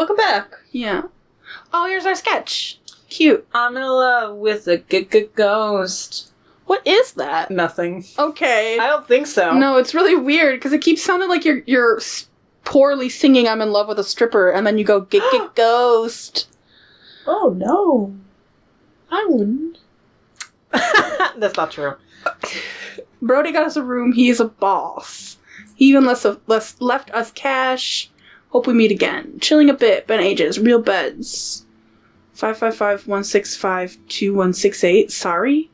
welcome back. Yeah. Oh, here's our sketch. Cute. I'm in love with a ghost. What is that? Nothing. Okay. I don't think so. No, it's really weird because it keeps sounding like you're poorly singing "I'm in love with a stripper" and then you go ghost. Oh no, I wouldn't. That's not true. Brody got us a room. He is a boss. He even left us cash. Hope we meet again. Chilling a bit. Been ages. Real beds. 555-165-2168. Sorry?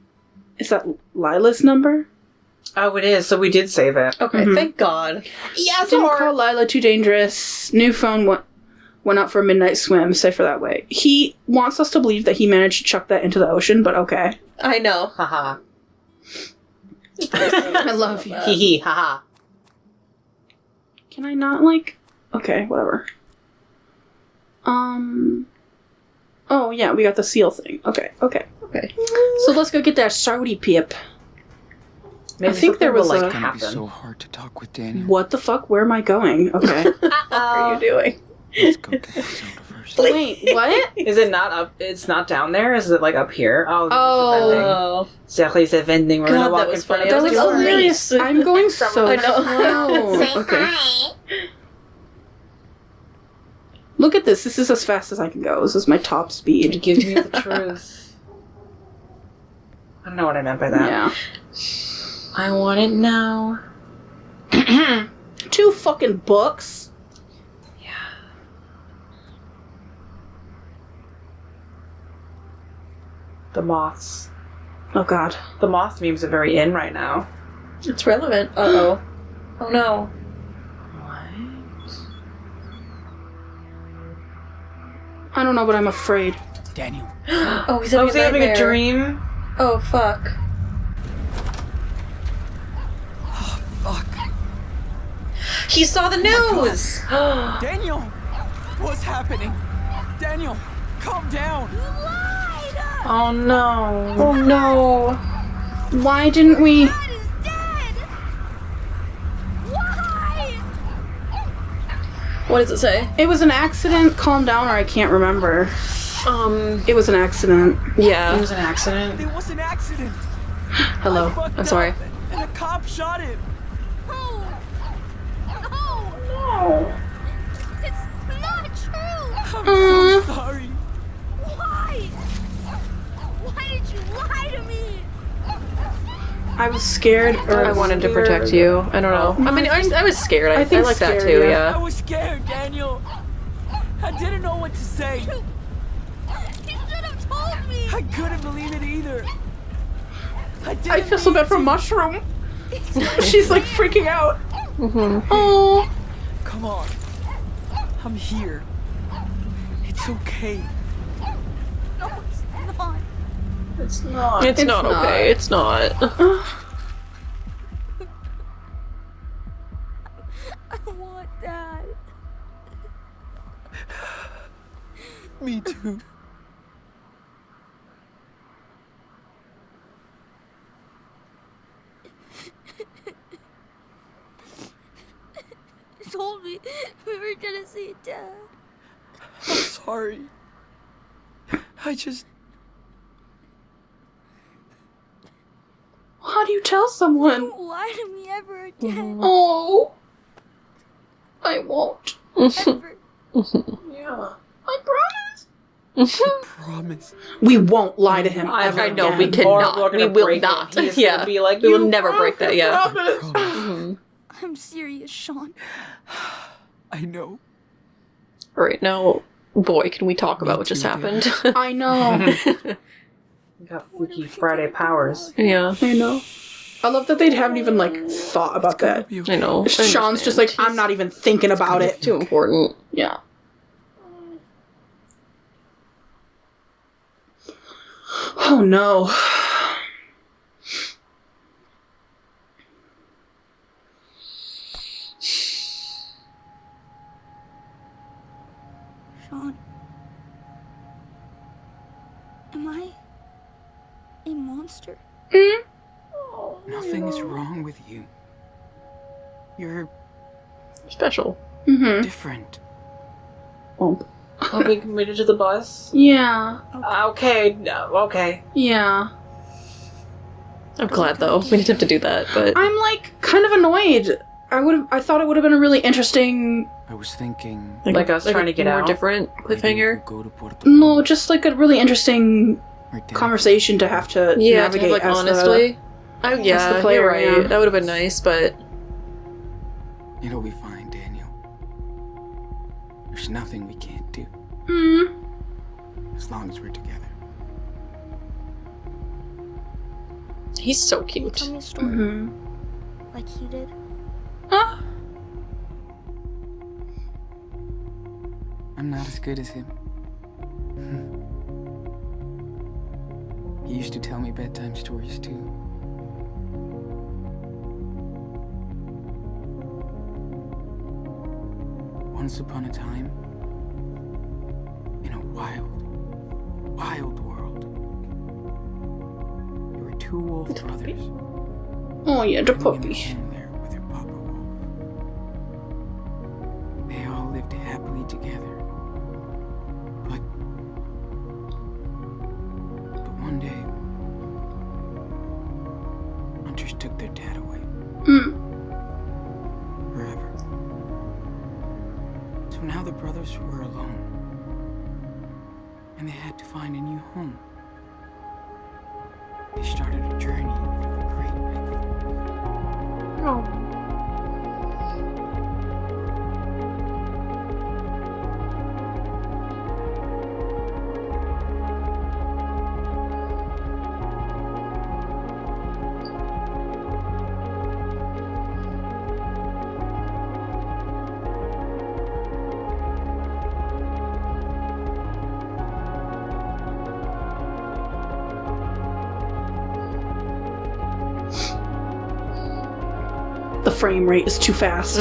Is that Lila's number? Oh, it is. So we did save it. Okay, thank God. Yeah, Didn't call Lila. Too dangerous. New phone went out for a midnight swim. Safer that way. He wants us to believe that he managed to chuck that into the ocean, but okay. I know. Haha. I love you. Hee hee, haha. Can I not, Okay, whatever. Oh, yeah, we got the seal thing. Okay. So let's go get that Saudi peep. Maybe I think there was will, a... It's gonna be so hard to talk with Daniel. What the fuck? Where am I going? Okay. What are you doing? Let's go get the soda first. Wait, what? Is it not up? It's not down there? Is it, up here? Oh. Oh. Seriously, a vending. We're God, gonna walk that in was front funny. of That it. was like, hilarious. Elise. I'm going so I know. slow. Okay. Look at this. This is as fast as I can go. This is my top speed. Give me the truth. I don't know what I meant by that. Yeah. I want it now. 2 fucking books. Yeah. The moths. Oh god. The moth memes are very in right now. It's relevant. Uh-oh. Oh no. What? I don't know, but I'm afraid. Daniel. Oh, he's Oh, having, is he having a nightmare. dream? Oh, fuck. Fuck. He saw the news! Daniel! What's happening? Daniel, calm down. Oh no. Oh no. Why didn't we... Dad is dead! Why? What does it say? It was an accident. Calm down, or I can't remember. It was an accident. It Yeah. was an accident. It was an accident. Hello. I fucked I'm sorry. up, and a cop shot him. No! No! No. It's not true! I'm so sorry. Why? Why did you lie to me? I was scared, or I wanted to protect you. I don't know. I mean, I was scared. I think like that scared, too, yeah. I was scared, Daniel. I didn't know what to say. You should have told me! I couldn't believe it either. I feel so bad for Mushroom. She's like freaking out. Oh. Come on. I'm here. It's okay. No, it's not. It's not. It's not okay. It's not. I want Dad. Me too. You told me we were gonna see Dad. I'm sorry. I just... How do you tell someone? Don't lie to me ever again. Oh. I won't. Ever. Yeah. I promise. promise. We won't lie to him ever I know, again. we Or cannot. we're gonna We will break it. not. He's Yeah. gonna be like, We will "You never break that, yeah. promise." Promise. I'm serious, Sean. I know. All right, now, boy, can we talk about Me what just too, happened? I know. You got Freaky Friday powers. Yeah, I know. I love that they haven't even thought about that. Be I okay. know. I Sean's just like, understand. I'm not even thinking about it. Too important. Yeah. Oh no. Sean. Am I a monster? Nothing is wrong with you. You're Special. Mm-hmm. different. Womp. Oh, we made it to the bus? Yeah. Okay, no, okay. Yeah. I'm glad though. We didn't have to do that, but I'm like kind of annoyed. I thought it would have been a really interesting. I was thinking... Like us trying to get more out? different cliffhanger. Go to Puerto No, just like a really interesting Right there. conversation to have to Yeah, to navigate have, like, as honestly. Oh yeah, the player, you're right. yeah. That would have been nice, but It'll be fine, Daniel. There's nothing we can't do. As long as we're together. he's so Can you cute. tell me a story Mm-hmm. like he did? Ah. I'm not as good as him. He used to tell me bedtime stories too. Once upon a time, in a wild world, there were two wolf brothers Oh yeah, the living in puppy. a home there with their papa wolf. They all lived happily together. But one day, hunters took their dad away. Forever. So now the brothers were alone. And they had to find a new home. They started a journey for the great big forest. The frame rate is too fast.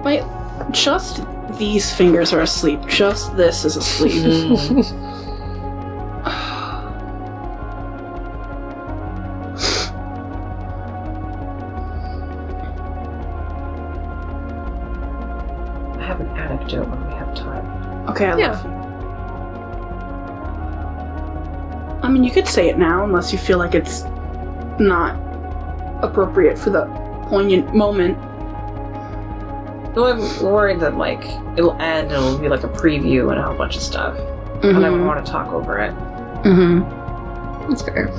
Wait, just these fingers are asleep. Just this is asleep. I have an anecdote when we have time. Okay, I Yeah. love you. I mean, you could say it now, unless you feel like it's not appropriate for the poignant moment. Well, I'm worried that, like, it'll end and it'll be like a preview and a whole bunch of stuff. And I would want to talk over it. Mm-hmm. That's fair.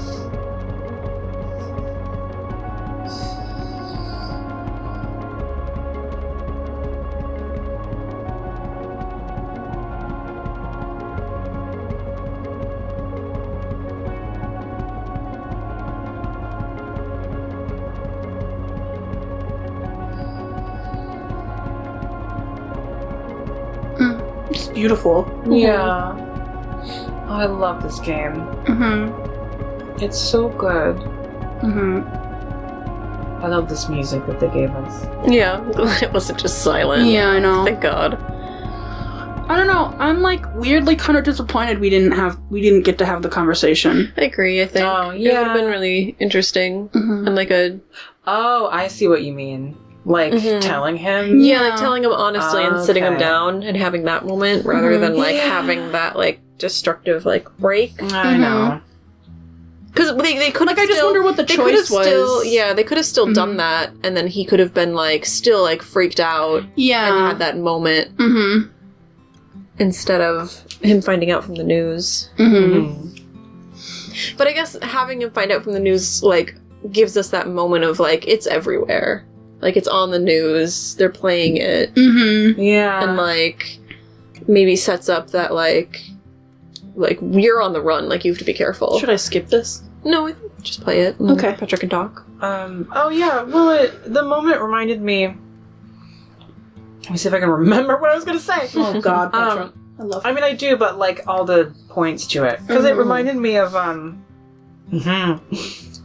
It's beautiful. Yeah. Oh, I love this game. Mm-hmm. It's so good. Mm-hmm. I love this music that they gave us. Yeah, it wasn't just silent. Yeah, I know. Thank God. I don't know. I'm like weirdly kind of disappointed we didn't get to have the conversation. I agree. I think Oh, it would yeah. have been really interesting Mhm. and like a Oh, I see what you mean. Like, Mhm. telling him? yeah, Yeah. like telling him honestly and sitting him Okay. down and having that moment rather than like Yeah. having that like destructive like break. I know. Because they could have Like, I just wonder what the they could have choice was. still yeah they could have still done Mhm. that and then he could have been like still like freaked out and Yeah. had that moment Mm-hmm. instead of him finding out from the news. Mm-hmm. But I guess having him find out from the news like gives us that moment of like it's everywhere. Like it's on the news, they're playing it, Mm-hmm. Yeah. and like maybe sets up that like you're on the run, like you have to be careful. Should I skip this? No, I think just play it. And Okay. Petra can talk. Oh yeah, well, the moment reminded me... Let me see if I can remember what I was going to say. Oh God, Petra. I love. I mean, I do, but, like, all the points to it. Because it Mhm. reminded me of,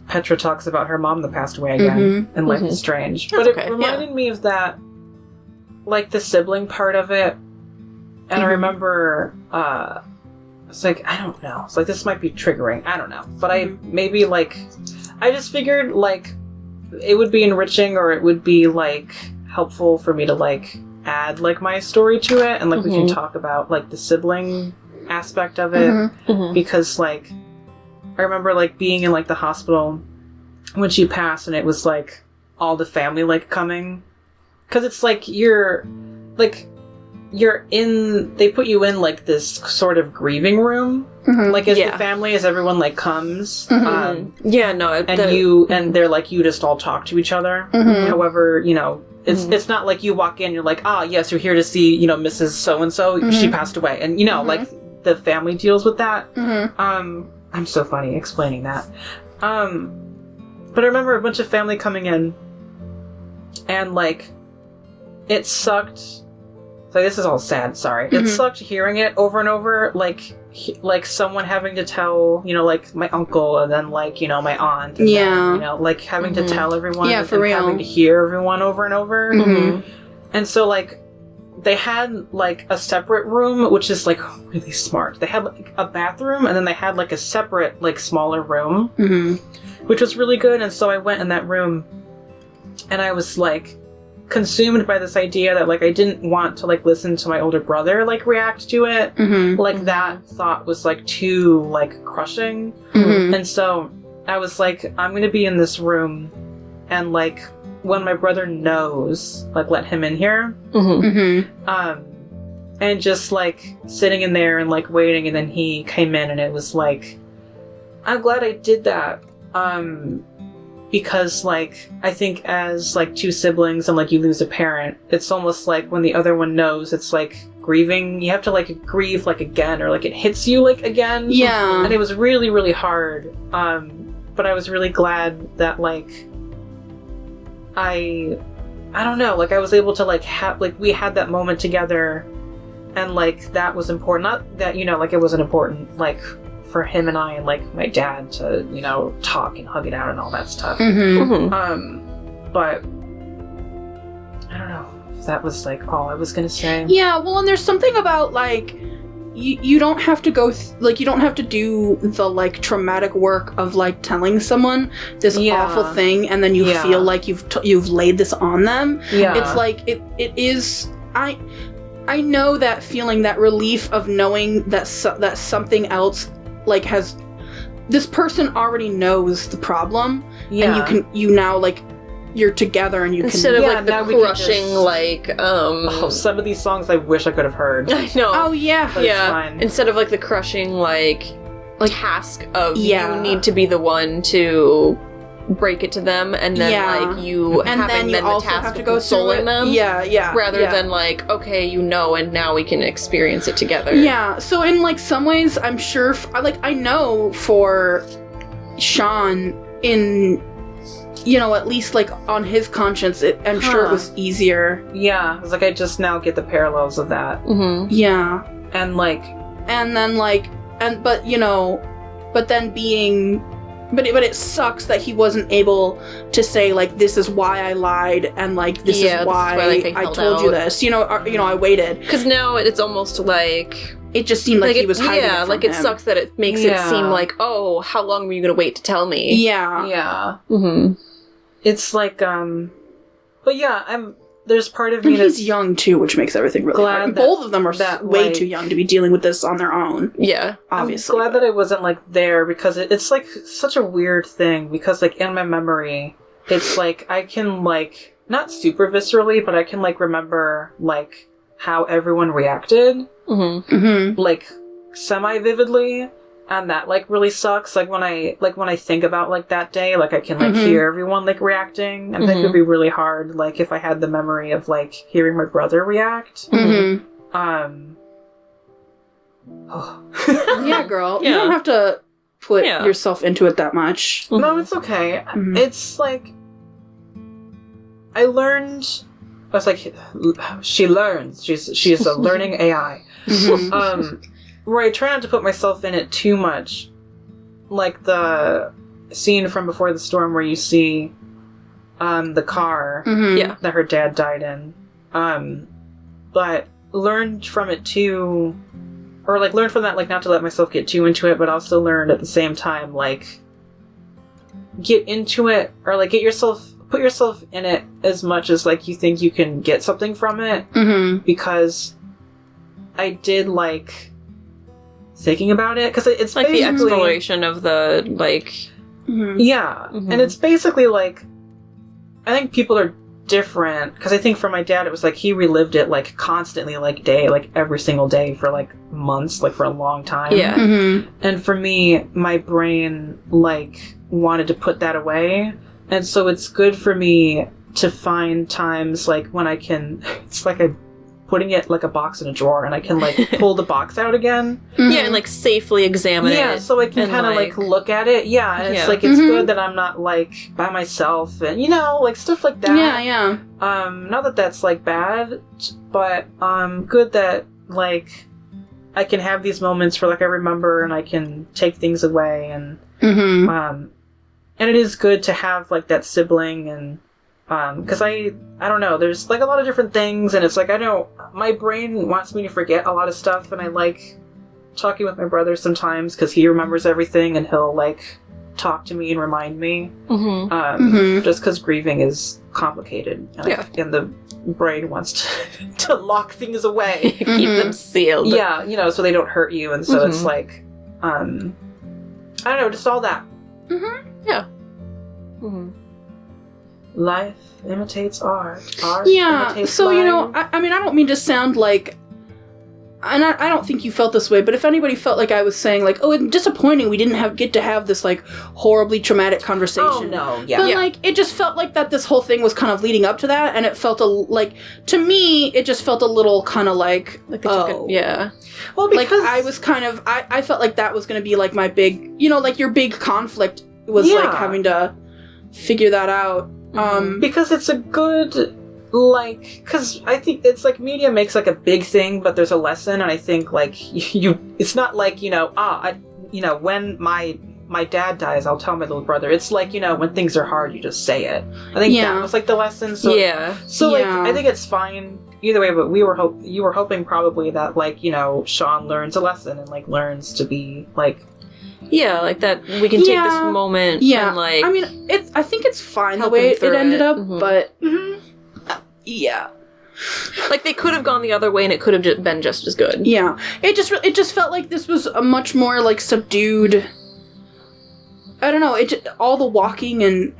Petra talks about her mom that passed away again, and Life is Strange. That's But okay, it reminded me of that, like, the sibling part of it. And I remember, it's like, I don't know. It's like, this might be triggering. I don't know. But I maybe, like, I just figured, like, it would be enriching or it would be, like, helpful for me to, like, add like my story to it, and like we can talk about like the sibling aspect of it, because like I remember like being in like the hospital when she passed, and it was like all the family like coming, because it's like you're in, they put you in like this sort of grieving room, like as the family, as everyone like comes, and they're like, you just all talk to each other. However, you know, it's not like you walk in, you're like, ah, yes, you're here to see, you know, Mrs. So-and-so, she passed away, and you know, like the family deals with that. I'm so funny explaining that. But I remember a bunch of family coming in, and like it sucked. So this is all sad, sorry. It sucked hearing it over and over, like someone having to tell, you know, like my uncle, and then like, you know, my aunt, and then, you know, like having to tell everyone, and for real, having to hear everyone over and over. And so like they had like a separate room, which is like really smart. They had like a bathroom, and then they had like a separate like smaller room, which was really good. And so I went in that room, and I was like consumed by this idea that like I didn't want to like listen to my older brother like react to it. Like that thought was like too like crushing. And so I was like, I'm gonna be in this room, and like when my brother knows, like let him in here. And just like sitting in there and like waiting, and then he came in, and it was like, I'm glad I did that. Because like I think as like two siblings, and like you lose a parent, it's almost like when the other one knows, it's like grieving. You have to like grieve like again, or like it hits you like again. Yeah. And it was really, really hard. But I was really glad that like I don't know, like I was able to like have, like we had that moment together, and like that was important. Not that, you know, like it wasn't important like for him and I and like my dad to, you know, talk and hug it out and all that stuff. But I don't know if that was like all I was gonna say. Yeah, well, and there's something about like you don't have to go like you don't have to do the like traumatic work of like telling someone this awful thing, and then you feel like you've laid this on them. It's like it is. I know that feeling, that relief of knowing that that something else like has, this person already knows the problem, and you now like you're together, and you instead can of like the crushing like some of these songs I wish I could have heard. I know. Oh yeah. But it's fine. Instead of like the crushing like task of you need to be the one to break it to them, and then like you and having then you the also task have to of go consoling them, rather yeah. than like, okay, you know, and now we can experience it together. Yeah, so in like some ways, I'm sure I know for Sean, in, you know, at least like on his conscience, I'm sure it was easier. Yeah, it's like I just now get the parallels of that. Yeah, and then being. But it sucks that he wasn't able to say, like, this is why I lied, and, like, this is why like, I told you this. You know, I waited. Because now it's almost like... It just seemed like he was hiding it from it sucks that it makes it seem like, oh, how long were you going to wait to tell me? Yeah. It's like, but yeah, there's part of me and he's young, too, which makes everything really hard. Both of them are way too young to be dealing with this on their own. Yeah. Obviously. I'm glad that I wasn't, like, there, because it's, like, such a weird thing, because, like, in my memory, it's, like, I can, like, not super viscerally, but I can, like, remember, like, how everyone reacted, like, semi-vividly, and that, like, really sucks. Like, when I think about, like, that day, like, I can, like, hear everyone, like, reacting. And I think it would be really hard, like, if I had the memory of, like, hearing my brother react. Yeah, girl. You don't have to put yourself into it that much. No, it's okay. It's, like, I learned... I was like, she learns. She's a learning AI. Where I try not to put myself in it too much. Like the scene from Before the Storm where you see the car that her dad died in. But learned from it too, or like learned from that, like not to let myself get too into it, but also learned at the same time, like get into it, or like get yourself put yourself in it as much as, like, you think you can get something from it. Mm-hmm. Because I did like thinking about it. Because it's like the basically... exploration of the, like... Mm-hmm. Yeah. Mhm. And it's basically, like... I think people are different. Because I think for my dad, it was like he relived it, like, constantly, like, every single day for, like, months, like, for a long time. Yeah. Mm-hmm. And for me, my brain, like, wanted to put that away. And so it's good for me to find times, like, when I can... It's like I'm putting it, like, a box in a drawer, and I can, like, pull the box out again. Mm-hmm. Yeah, and, like, safely examine it. Yeah, so I can and, kind of, like, look at it. Yeah, and Yeah. it's, like, it's Mhm. good that I'm not, like, by myself, and, you know, like, stuff like that. Yeah. Not that that's, like, bad, but, good that, like, I can have these moments where, like, I remember and I can take things away, and, Mm-hmm. and it is good to have, like, that sibling, and, because I don't know, there's, like, a lot of different things, and it's, like, my brain wants me to forget a lot of stuff, and I like talking with my brother sometimes, because he remembers everything, and he'll, like, talk to me and remind me, Mm-hmm. Mhm. just because grieving is complicated, and, Yeah. and the brain wants to lock things away. Keep Mhm. them sealed. Yeah, you know, so they don't hurt you, and so it's Mhm. like, I don't know, just all that. Mm-hmm. Life imitates art. Art Yeah, imitates so, you know, life. I mean, I don't mean to sound like... And I don't think you felt this way, but if anybody felt like I was saying, like, oh, it's disappointing we didn't get to have this, like, horribly traumatic conversation. Oh, no, yeah. But, like, it just felt like that this whole thing was kind of leading up to that, and it felt, to me, it just felt a little kind of like, Like they took it, yeah. Well, Like, because I was kind of, I felt like that was going to be, like, my big, you know, like, your big conflict was, like, Yeah. having to figure that out. because it's a good, like, because I think it's like media makes like a big thing, but there's a lesson, and I think like it's not like, you know, when my dad dies, I'll tell my little brother. It's like, you know, when things are hard, you just say it. I think Yeah. that was like the lesson. So Yeah. so like Yeah. I think it's fine either way, but you were hoping probably that, like, you know, Sean learns a lesson and, like, learns to be like, Yeah, like that we can take Yeah. this moment Yeah, and, like... I mean, I think it's fine the help way him it through ended it. up, Mhm. but yeah, like, they could have gone the other way and it could have been just as good. yeah. It just felt like this was a much more like subdued. I don't know. All the walking and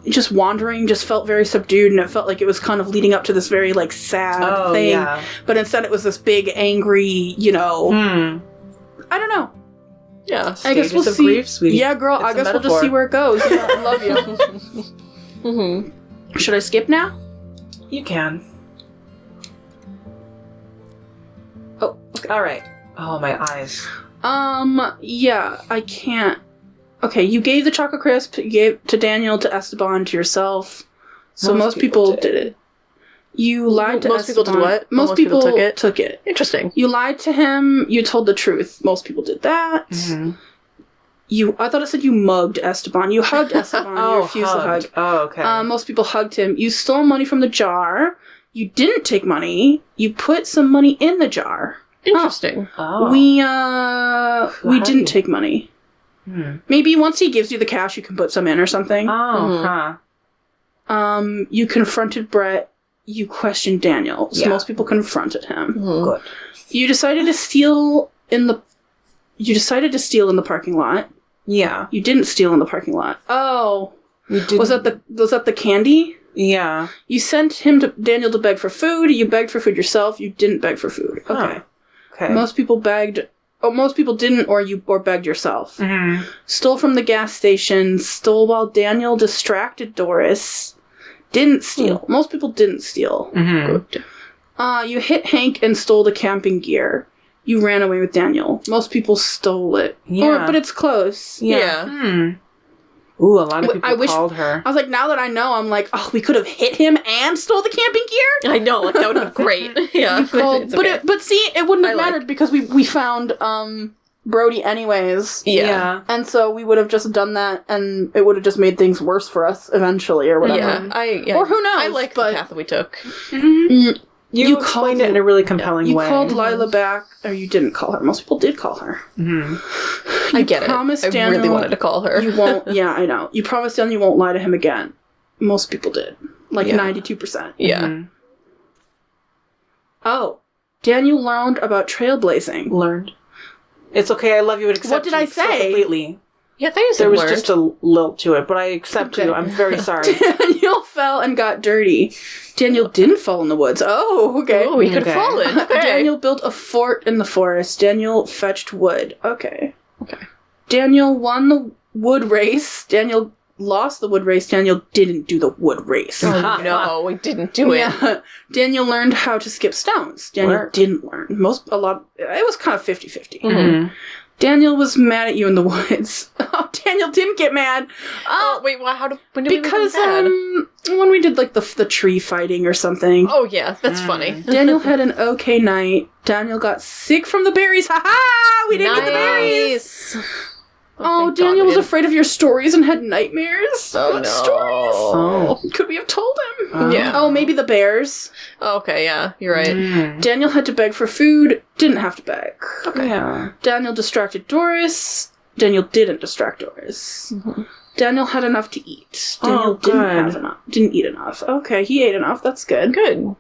just wandering just felt very subdued, and it felt like it was kind of leading up to this very like sad thing. yeah. But instead, it was this big, angry. You know, I don't know. Yeah. I guess we'll Stages of see. grief, sweetie. Yeah, girl. It's I a guess we'll just metaphor. see where it goes. Yeah, I love you. Mm-hmm. Should I skip now? You can. Oh, All right. Oh, my eyes. Yeah, I can't. Okay, you gave the chocolate crisp, you gave to Daniel, to Esteban, to yourself. So most people did it. You lied to Most people Esteban. did what? Most people took it. Interesting. You lied to him, you told the truth. Most people did that. I thought it said you mugged Esteban. You hugged Esteban, you refused to hug. Oh, okay. Most people hugged him. You stole money from the jar. You didn't take money. You put some money in the jar. Interesting. oh. We how do didn't you- take money. Maybe once he gives you the cash, you can put some in or something. Oh, huh. You confronted Brett. You questioned Daniel. So Yeah. most people confronted him. Good. You decided to steal in the. You decided to steal in the parking lot. Yeah. You didn't steal in the parking lot. Oh, You did. was that the candy? Yeah. You sent Daniel to beg for food. You begged for food yourself. You didn't beg for food. Okay. Huh. Okay. Most people begged. Oh, most people didn't, or begged yourself. Mhm. Stole from the gas station. Stole while Daniel distracted Doris. Didn't steal. Most people didn't steal. Mhm. You hit Hank and stole the camping gear. You ran away with Daniel. Most people stole it. Yeah. But it's close. Yeah. Ooh, a lot of people I wish- called her. I was like, now that I know, I'm like, oh, we could have hit him and stole the camping gear? I know, like, that would have been great. Yeah. You called, It's okay. but see, it wouldn't have I like- mattered because we found Brody anyways. Yeah. And so we would have just done that, and it would have just made things worse for us eventually, or whatever. Yeah. Or who knows, I like but- the path that we took. You You explained called- it in a really compelling You way. called Lila back, or you didn't call her. Most people did call her. I get it. promised I Daniel really wanted to call her. You won't. Yeah, I know. You promised Daniel you won't lie to him again. most people did. Like, Yeah. 92%. Yeah. Mhm. Oh. Daniel learned about trailblazing. Learned. It's okay, I love you and accept What did I you so say? completely. Yeah, I thought you said There was learned. just a lilt to it, but I accept Okay. you. I'm very sorry. Daniel fell and got dirty. Daniel didn't fall in the woods. Oh, okay. Oh, he could Okay. have fallen. Okay. Daniel built a fort in the forest. Daniel fetched wood. Okay. Okay. Daniel won the wood race. Daniel lost the wood race. Daniel didn't do the wood race. Oh, no, we didn't do it. Yeah. Daniel learned how to skip stones. Daniel Work. didn't learn. It was kind of 50-50. Mhm. Daniel was mad at you in the woods. Oh, Daniel didn't get mad. Oh, wait, well, when did we Because become mad? when we did like the tree fighting or something. Oh, yeah, that's funny. Daniel had an okay night. Daniel got sick from the berries. Ha ha! We didn't get the berries. Nice. Oh, thank Daniel God we was didn't. afraid of your stories and had nightmares. Oh, What no. stories? Oh. Could we have told him? Yeah. Oh, maybe the bears. Oh, okay, yeah, you're right. Mm. Daniel had to beg for food. Didn't have to beg. Yeah. Daniel distracted Doris. Daniel didn't distract Doris. Daniel had enough to eat. Daniel Oh, good. Didn't eat enough. Okay, he ate enough. That's good. Good.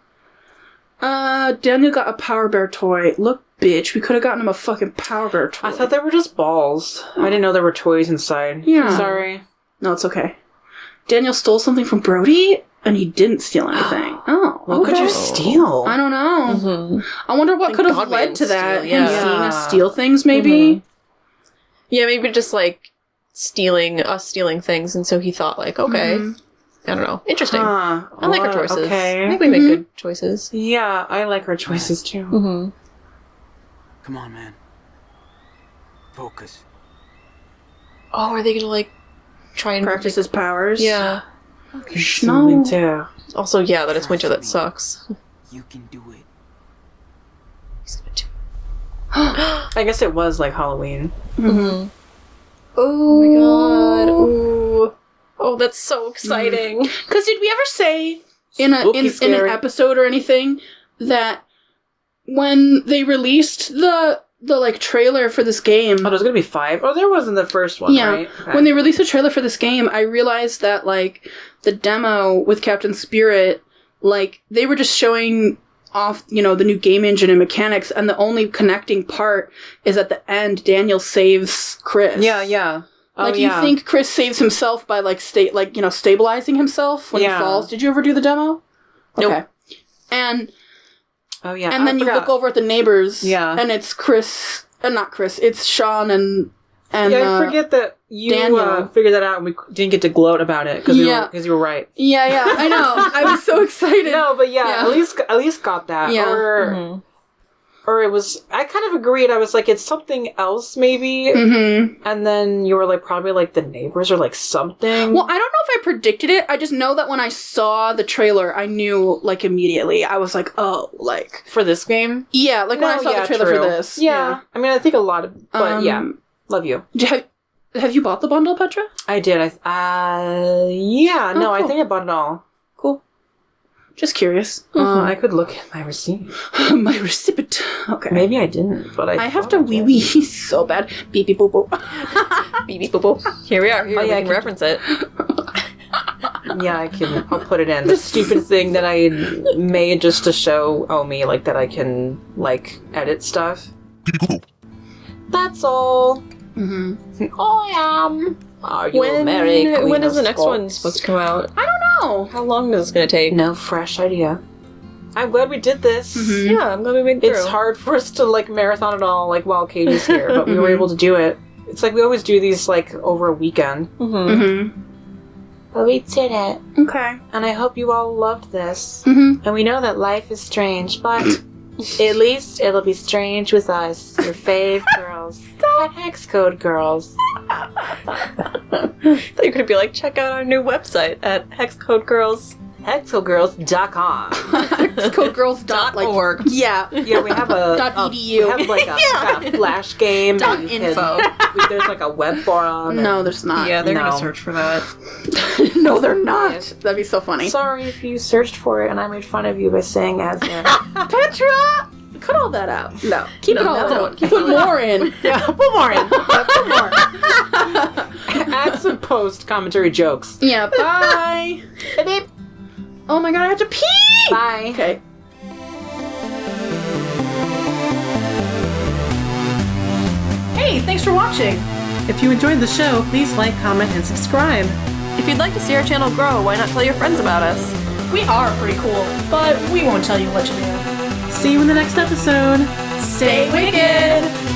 Daniel got a Power Bear toy. Look, bitch, we could have gotten him a fucking Power Bear toy. I thought they were just balls. I didn't know there were toys inside. Yeah. Sorry. No, it's okay. Daniel stole something from Brody, and he didn't steal anything. Oh, What could okay. you steal? I don't know. Mm-hmm. I wonder what Thank could have God we led didn't to that. steal, Him yeah. seeing us steal things, maybe? Yeah, maybe just, like, stealing things, and so he thought, like, okay. I don't know. Interesting. Huh. I like our Well, choices. Okay. I think we make good choices. Yeah, I like our choices too. Mm-hmm. Come on, man. Focus. Oh, are they gonna, like, try and Practice his powers. Yeah. Something too. Also, yeah, that it's winter that sucks. You can do it. He's gonna do I guess it was like Halloween. Mm-hmm. Oh my god. Ooh. Oh, that's so exciting. Because did we ever say in Spooky an scary. episode or anything that when they released the like trailer for this game, Oh, there's gonna be 5? Oh, there was in the first one, yeah, right? Okay. when they released the trailer for this game, I realized that like the demo with Captain Spirit, like they were just showing off, the new game engine and mechanics, and the only connecting part is at the end. Daniel saves Chris. Yeah. Oh, Like, yeah. you think Chris saves himself by, like, stabilizing himself when Yeah. he falls? Did you ever do the demo? Nope. Okay. And Oh, yeah. then you look over at the neighbors. Yeah. And it's Chris, not Chris, it's Sean and Yeah, I forget that you Daniel. figured that out and we didn't get to gloat about it because Yeah. you were right. Yeah, I know. I was so excited. No, but yeah, Yeah. at least got that. Yeah. Or it was. I kind of agreed. I was like, it's something else, maybe. Mm-hmm. And then you were like, probably like the neighbors or like something. Well, I don't know if I predicted it. I just know that when I saw the trailer, I knew, like, immediately. I was like, oh, like... for this game. Yeah, like, when I No, saw yeah, the trailer true. for this. Yeah. I mean, I think a lot of. But yeah, love you. Have you bought the bundle, Petra? I did. Yeah. No, I cool. think I bought it all. Cool. Just curious. I could look at my receipt. My recipient. Okay. Maybe I didn't, but I have thought to I wee did. wee so bad. Beep beep boop boop. Beep beep boop boop. Here we are. Here Oh, we yeah, I can can- reference it. Yeah, I'll put it in. The stupid thing that I made just to show me, like, that I can, like, edit stuff. That's all. Mm-hmm. I am. Are you a Mary Queen when is of the next one Scots? supposed to come out? I don't know. How long is this gonna take? No fresh idea. I'm glad we did this. Yeah, I'm glad we made it through. It's hard for us to, like, marathon it all, like, while Katie's here, but we were able to do it. It's like we always do these, like, over a weekend. Mm-hmm. But we did it. Okay. And I hope you all loved this. Mm-hmm. And we know that life is strange, but at least it'll be strange with us, your fave girls at Hex Code Girls. I thought you were gonna be like, check out our new website at Hex Code Girls. HexCodeGirls.com. Codegirls.org. Yeah. Yeah, we have a .edu. We have like a flash game. that you can- .info. There's like a web forum. No, there's not. Yeah, they're No. gonna search for that. No, they're not. That'd be so funny. Sorry if you searched for it and I made fun of you by saying as if. Petra! Cut all that out. No. Keep it all no, in. don't. Put more in. Yeah, put more in. Yeah, put more. Add some post-commentary jokes. Yeah, bye. Beep. Oh my god, I have to pee! Bye. Okay. Hey, thanks for watching. If you enjoyed the show, please like, comment, and subscribe. If you'd like to see our channel grow, why not tell your friends about us? We are pretty cool, but we won't tell you what to do. See you in the next episode. Stay wicked!